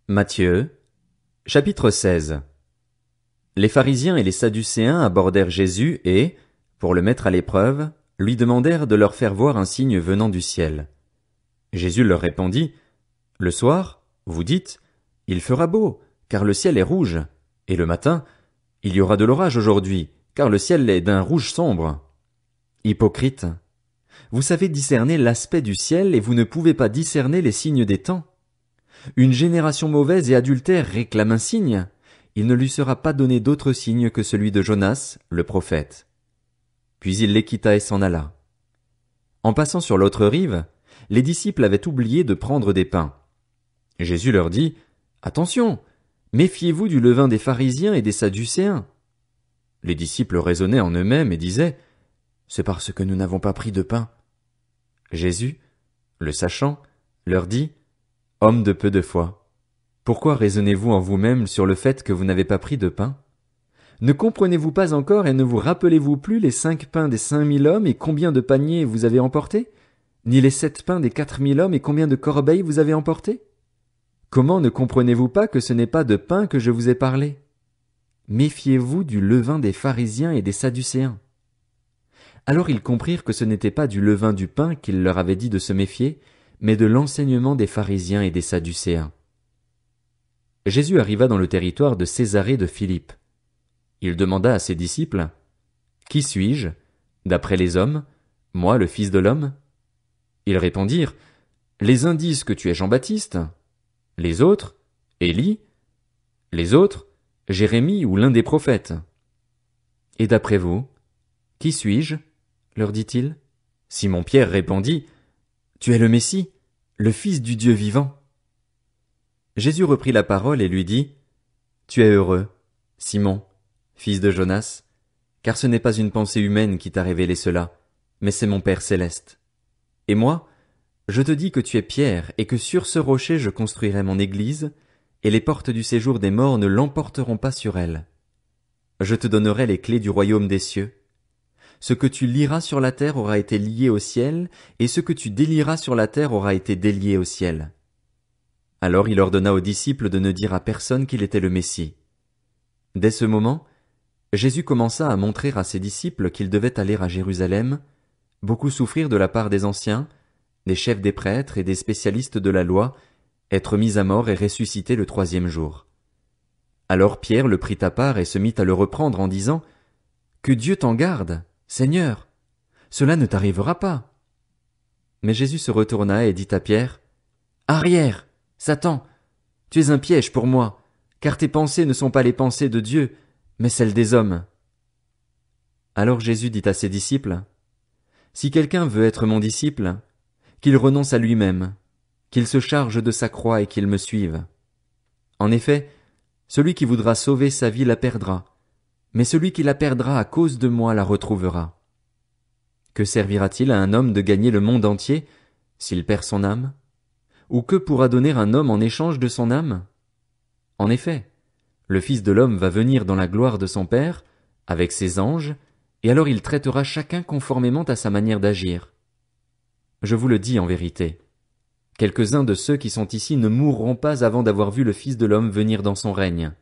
Matthieu, chapitre 16. Les pharisiens et les sadducéens abordèrent Jésus et, pour le mettre à l'épreuve, lui demandèrent de leur faire voir un signe venant du ciel. Jésus leur répondit, « Le soir, vous dites, il fera beau, car le ciel est rouge, et le matin, il y aura de l'orage aujourd'hui, car le ciel est d'un rouge sombre. Hypocrite, vous savez discerner l'aspect du ciel et vous ne pouvez pas discerner les signes des temps. Une génération mauvaise et adultère réclame un signe. Il ne lui sera pas donné d'autre signe que celui de Jonas, le prophète. » Puis il les quitta et s'en alla. En passant sur l'autre rive, les disciples avaient oublié de prendre des pains. Jésus leur dit, « Attention, méfiez-vous du levain des pharisiens et des sadducéens. » Les disciples raisonnaient en eux-mêmes et disaient, « C'est parce que nous n'avons pas pris de pain. » Jésus, le sachant, leur dit, « Hommes de peu de foi, pourquoi raisonnez-vous en vous-même sur le fait que vous n'avez pas pris de pain? Ne comprenez-vous pas encore et ne vous rappelez-vous plus les 5 pains des 5000 hommes et combien de paniers vous avez emportés? Ni les 7 pains des 4000 hommes et combien de corbeilles vous avez emportés? Comment ne comprenez-vous pas que ce n'est pas de pain que je vous ai parlé? Méfiez-vous du levain des pharisiens et des sadducéens. » Alors ils comprirent que ce n'était pas du levain du pain qu'il leur avait dit de se méfier, mais de l'enseignement des pharisiens et des sadducéens. Jésus arriva dans le territoire de Césarée de Philippe. Il demanda à ses disciples, « Qui suis-je, d'après les hommes, moi le Fils de l'homme ?» Ils répondirent, « Les uns disent que tu es Jean-Baptiste, les autres, Élie, les autres, Jérémie ou l'un des prophètes. Et d'après vous, qui suis-je » leur dit-il. Simon-Pierre répondit, « Tu es le Messie, le Fils du Dieu vivant. » Jésus reprit la parole et lui dit, « Tu es heureux, Simon, fils de Jonas, car ce n'est pas une pensée humaine qui t'a révélé cela, mais c'est mon Père céleste. Et moi, je te dis que tu es Pierre et que sur ce rocher je construirai mon église, et les portes du séjour des morts ne l'emporteront pas sur elle. Je te donnerai les clés du royaume des cieux. Ce que tu lieras sur la terre aura été lié au ciel, et ce que tu délieras sur la terre aura été délié au ciel. » Alors il ordonna aux disciples de ne dire à personne qu'il était le Messie. Dès ce moment, Jésus commença à montrer à ses disciples qu'ils devaient aller à Jérusalem, beaucoup souffrir de la part des anciens, des chefs des prêtres et des spécialistes de la loi, être mis à mort et ressusciter le 3e jour. Alors Pierre le prit à part et se mit à le reprendre en disant, « Que Dieu t'en garde, Seigneur, cela ne t'arrivera pas. » Mais Jésus se retourna et dit à Pierre, « Arrière, Satan, tu es un piège pour moi, car tes pensées ne sont pas les pensées de Dieu, mais celles des hommes. » Alors Jésus dit à ses disciples, « Si quelqu'un veut être mon disciple, qu'il renonce à lui-même, qu'il se charge de sa croix et qu'il me suive. En effet, celui qui voudra sauver sa vie la perdra, mais celui qui la perdra à cause de moi la retrouvera. Que servira-t-il à un homme de gagner le monde entier s'il perd son âme? Ou que pourra donner un homme en échange de son âme? En effet, le Fils de l'homme va venir dans la gloire de son Père, avec ses anges, et alors il traitera chacun conformément à sa manière d'agir. Je vous le dis en vérité, quelques-uns de ceux qui sont ici ne mourront pas avant d'avoir vu le Fils de l'homme venir dans son règne.